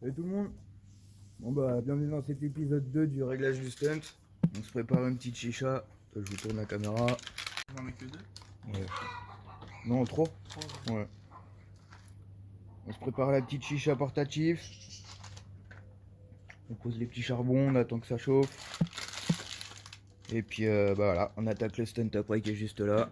Salut tout le monde. Bon bah bienvenue dans cet épisode 2 du réglage du stunt. On se prépare une petite chicha. Je vous tourne la caméra. On en met que deux? Ouais. Non, trop. Ouais. On se prépare la petite chicha portative. On pose les petits charbons, on attend que ça chauffe. Et puis bah voilà, on attaque le stunt après qui est juste là.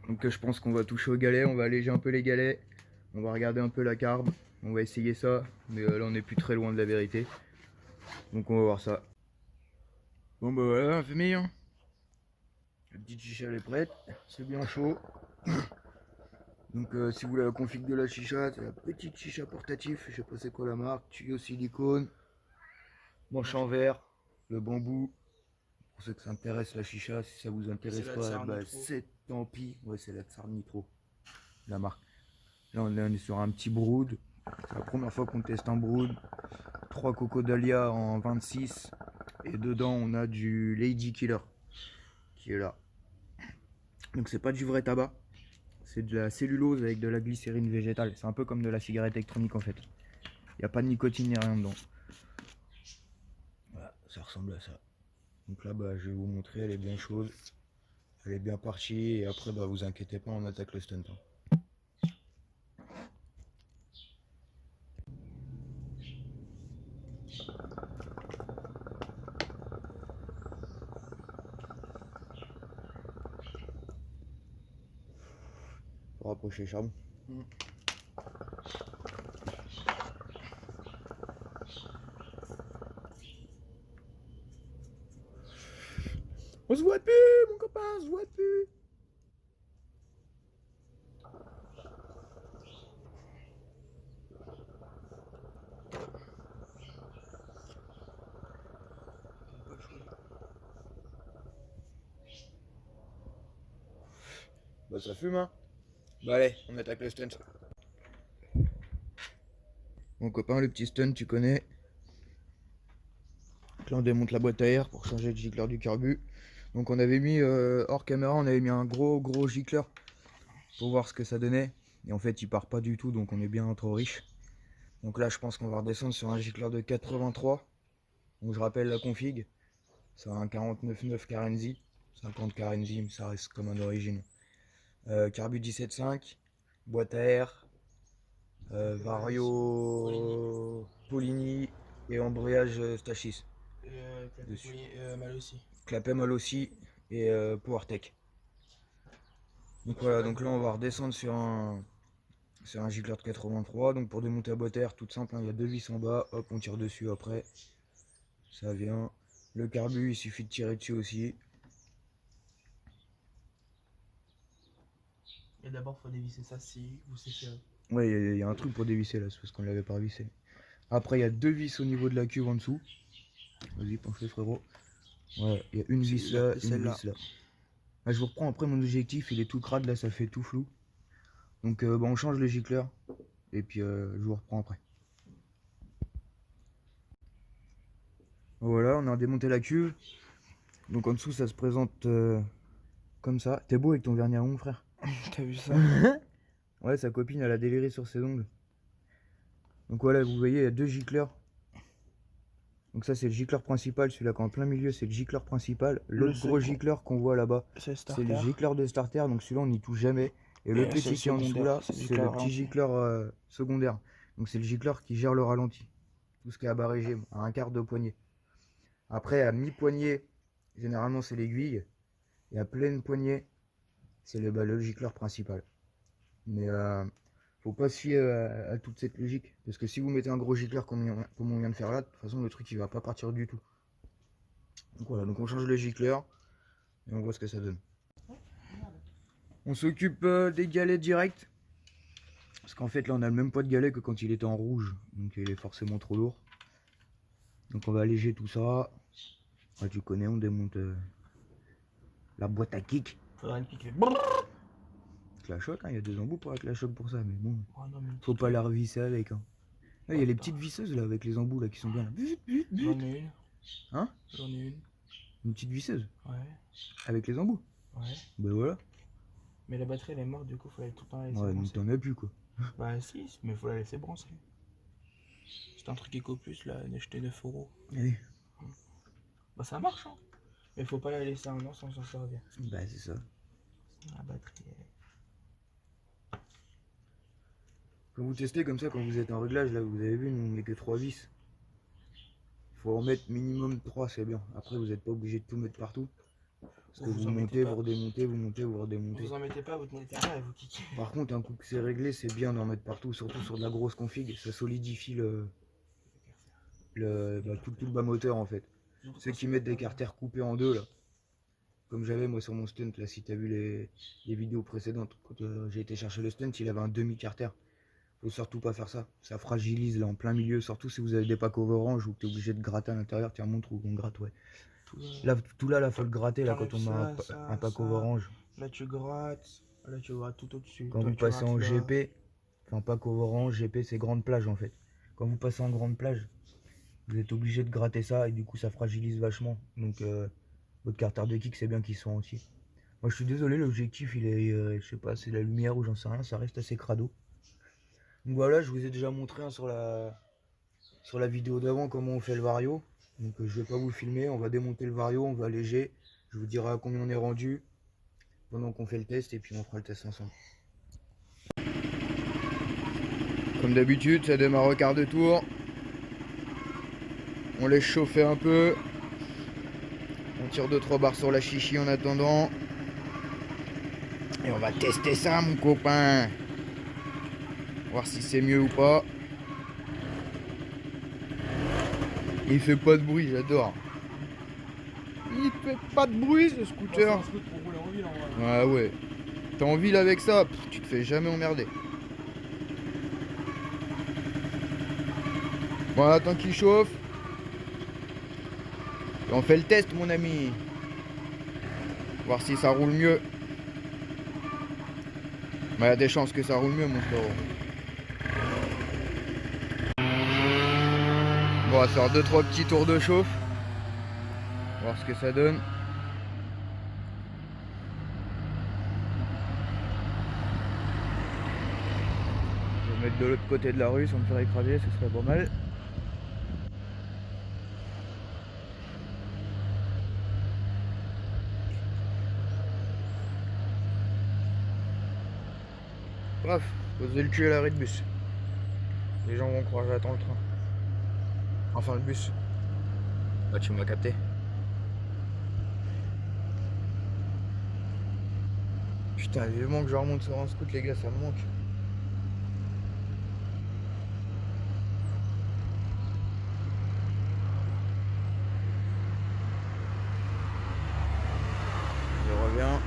Donc je pense qu'on va toucher au galet, on va alléger un peu les galets. On va regarder un peu la carbe. On va essayer ça. Mais là on est plus très loin de la vérité. Donc on va voir ça. Bon bah voilà, famille. Hein. La petite chicha elle est prête. C'est bien chaud. Donc si vous voulez la config de la chicha, c'est la petite chicha portative. Je sais pas c'est quoi la marque. Tuyau silicone. Manche en verre. Le bambou. Pour ceux que ça intéresse la chicha, si ça vous intéresse pas, bah, c'est tant pis. Ouais, c'est la Tsar Nitro, la marque. Là, on est sur un petit brood. C'est la première fois qu'on teste un brood. 3 Coco Dahlia en 26. Et dedans, on a du Lady Killer qui est là. Donc, c'est pas du vrai tabac. C'est de la cellulose avec de la glycérine végétale. C'est un peu comme de la cigarette électronique en fait. Il n'y a pas de nicotine ni rien dedans. Voilà, ça ressemble à ça. Donc là, bah, je vais vous montrer, elle est bien chaude. Elle est bien partie. Et après, bah, vous inquiétez pas, on attaque le stunt. Hein. Faut rapprocher le charbon. On se voit plus, mon copain, on se voit plus. Bah ça fume hein. Bah allez, on attaque le stunt. Mon copain, le petit stunt, tu connais. Donc là on démonte la boîte à air pour changer le gicleur du carbu. Donc on avait mis hors caméra, on avait mis un gros gicleur pour voir ce que ça donnait. Et en fait il part pas du tout, donc on est bien trop riche. Donc là je pense qu'on va redescendre sur un gicleur de 83. Donc je rappelle la config. C'est un 49.9 Carenzi. 50 Carenzi, mais ça reste comme un d'origine. Carbu 17.5, boîte à air, Vario Polini et embrayage Stachys. Mal aussi. Clapet mal aussi et PowerTech. Donc voilà, donc là on va redescendre sur un gicleur de 83. Donc pour démonter la boîte à air, toute simple, hein, il y a deux vis en bas, hop on tire dessus après. Ça vient. Le carbu, il suffit de tirer dessus aussi. Et d'abord, faut dévisser ça si vous séchez. Ouais, il y a un truc pour dévisser là, c'est parce qu'on l'avait pas vissé. Après, il y a deux vis au niveau de la cuve en dessous. Vas-y, penche-le frérot. Ouais, il y a une vis là, une vis là. Ah, je vous reprends après, mon objectif, il est tout crade là, ça fait tout flou. Donc bah, on change le gicleur. Et puis je vous reprends après. Voilà, on a démonté la cuve. Donc en dessous, ça se présente comme ça. T'es beau avec ton vernis à ongles, frère. T'as vu ça? Ouais, sa copine, elle a déliré sur ses ongles. Donc voilà, vous voyez, il y a deux gicleurs. Donc ça, c'est le gicleur principal. Celui-là qui est en plein milieu, c'est le gicleur principal. L'autre gros gicleur qu'on voit là-bas, c'est le gicleur de starter. Donc celui-là, on n'y touche jamais. Et le petit qui est en dessous là, c'est le petit gicleur secondaire. Donc c'est le gicleur qui gère le ralenti. Tout ce qui est à bas régime, à un quart de poignée. Après, à mi-poignée, généralement c'est l'aiguille. Et à pleine poignée, c'est le gicleur principal. Mais faut pas se fier à toute cette logique. Parce que si vous mettez un gros gicleur comme on vient de faire là, de toute façon le truc il va pas partir du tout. Donc voilà, donc on change le gicleur et on voit ce que ça donne. On s'occupe des galets directs. Parce qu'en fait là on a le même poids de galet que quand il était en rouge. Donc il est forcément trop lourd. Donc on va alléger tout ça. Ah, tu connais, on démonte la boîte à kick. Faudrait une pique. Avec la choc, hein, il y a deux embouts pour avec la choc pour ça. Mais bon, faut pas la revisser avec. Hein. Là il y a les petites visseuses là avec les embouts là qui sont bien là. J'en ai une. Hein? J'en ai une. Une petite visseuse? Ouais. Avec les embouts? Ouais. Ben voilà. Mais la batterie elle est morte, du coup, faut aller tout le temps la laisser Ouais, donc brancher. t'en as plus quoi. Bah si, mais faut la laisser brancher. C'est un truc EcoPlus là, acheté 9 euros. Oui. Bah ça marche, hein. Mais faut pas la laisser un an sans s'en servir. Bah c'est ça. La batterie Quand vous testez comme ça, quand vous êtes en réglage, là vous avez vu, nous on met que 3 vis. Faut en mettre minimum 3, c'est bien. Après vous n'êtes pas obligé de tout mettre partout. Parce que vous montez, vous redémontez, vous montez, vous redémontez. Vous en mettez pas, vous tenez derrière et vous kickez. Par contre, un coup que c'est réglé, c'est bien d'en mettre partout, surtout sur de la grosse config. Ça solidifie tout le bas moteur en fait. Ceux qui mettent des carters coupés en deux là. Comme j'avais moi sur mon stunt là, si t'as vu les vidéos précédentes, quand j'ai été chercher le stunt, il avait un demi-carter. Faut surtout pas faire ça. Ça fragilise là en plein milieu, surtout si vous avez des packs orange ou que t'es obligé de gratter à l'intérieur. Tiens, montre où on gratte, ouais. Tout là, faut le gratter là quand on met un pack orange. Là tu grattes, là tu grattes tout au-dessus. Quand vous passez en GP, enfin pack orange, GP c'est grande plage en fait. Quand vous passez en grande plage, vous êtes obligé de gratter ça et du coup ça fragilise vachement. Donc votre carter de kick c'est bien qu'il soit entier. Moi je suis désolé, l'objectif il est, je sais pas, c'est la lumière ou j'en sais rien, ça reste assez crado. Donc voilà, je vous ai déjà montré hein, sur la vidéo d'avant comment on fait le vario. Donc je vais pas vous filmer, on va démonter le vario, on va alléger. Je vous dirai à combien on est rendu pendant qu'on fait le test et puis on fera le test ensemble. Comme d'habitude, ça démarre au quart de tour. On laisse chauffer un peu. On tire 2-3 barres sur la chichi en attendant. Et on va tester ça mon copain. Voir si c'est mieux ou pas. Il fait pas de bruit, j'adore. Il fait pas de bruit ce scooter. Ah ouais. T'es en ville avec ça, tu te fais jamais emmerder. Bon, attends qu'il chauffe. Et on fait le test mon ami. Voir si ça roule mieux. Bah, il y a des chances que ça roule mieux mon frère. Bon, on va faire 2-3 petits tours de chauffe. Voir ce que ça donne. Je vais mettre de l'autre côté de la rue sans me faire écraser, ce serait pas mal. Bref, poser le cul à l'arrêt de bus. Les gens vont croire que j'attends le train. Enfin le bus. Bah tu m'as capté. Putain, vivement que je remonte sur un scoot les gars, ça me manque. Je reviens.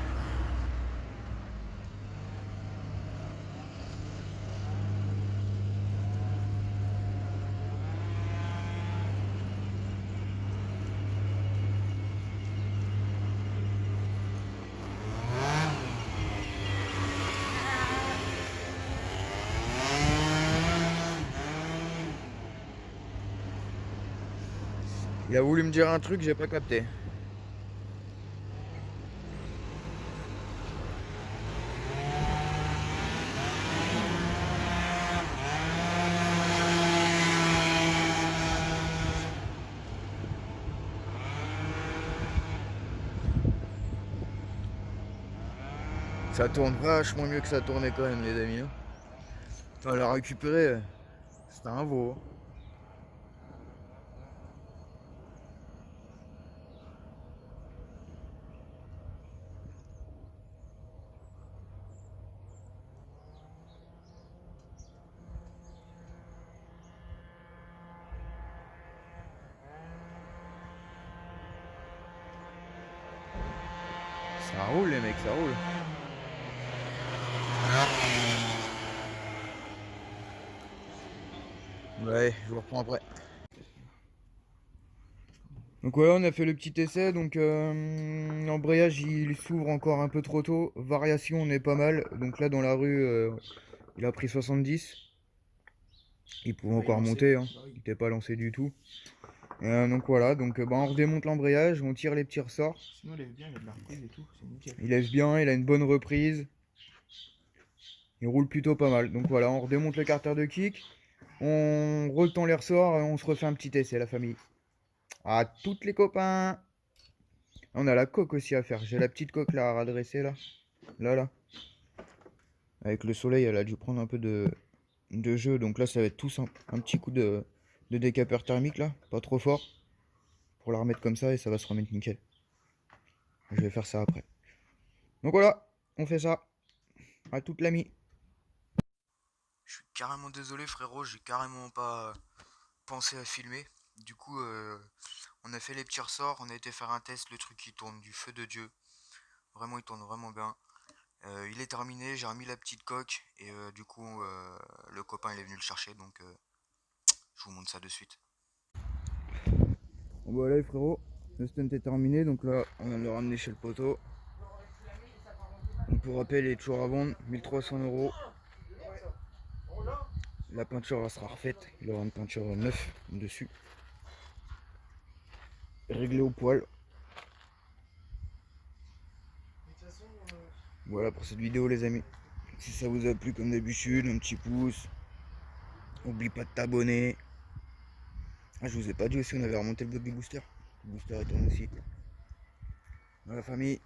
Il a voulu me dire un truc, j'ai pas capté. Ça tourne vachement mieux que ça tournait quand même les amis. On l'a récupéré, c'était un veau. Ça roule les mecs, ça roule. Ouais, je vous reprends après. Donc voilà, on a fait le petit essai, donc l'embrayage il s'ouvre encore un peu trop tôt, variation on est pas mal, donc là dans la rue il a pris 70, il pouvait encore monter, hein. Il n'était pas lancé du tout. Donc voilà, donc on redémonte l'embrayage, on tire les petits ressorts. Sinon il lève bien, il y a de la reprise et tout, c'est nickel. Il lève bien, il a une bonne reprise. Il roule plutôt pas mal. Donc voilà, on redémonte le carter de kick. On retend les ressorts et on se refait un petit essai, la famille. À toutes les copains. On a la coque aussi à faire. J'ai la petite coque là à redresser là. Là. Avec le soleil, elle a dû prendre un peu de jeu. Donc là, ça va être tout simple. Un petit coup de décapeur thermique là. Pas trop fort. Pour la remettre comme ça et ça va se remettre nickel. Je vais faire ça après. Donc voilà, on fait ça. À toute l'ami. Je suis carrément désolé frérot, j'ai carrément pas pensé à filmer. Du coup, on a fait les petits ressorts, on a été faire un test, le truc il tourne du feu de Dieu. Vraiment, il tourne vraiment bien. Il est terminé, j'ai remis la petite coque et du coup, le copain il est venu le chercher, donc je vous montre ça de suite. Bon voilà les frérots, le stunt est terminé, donc là on vient de le ramener chez le poteau. Donc pour rappel, il est toujours à vendre, 1300 €. La peinture elle sera refaite, il aura une peinture neuve dessus. Réglé au poil. Voilà pour cette vidéo les amis. Si ça vous a plu comme d'habitude, un petit pouce. N'oublie pas de t'abonner. Ah, je vous ai pas dit aussi, on avait remonté le buggy booster. Le booster est tourné aussi. Dans la famille.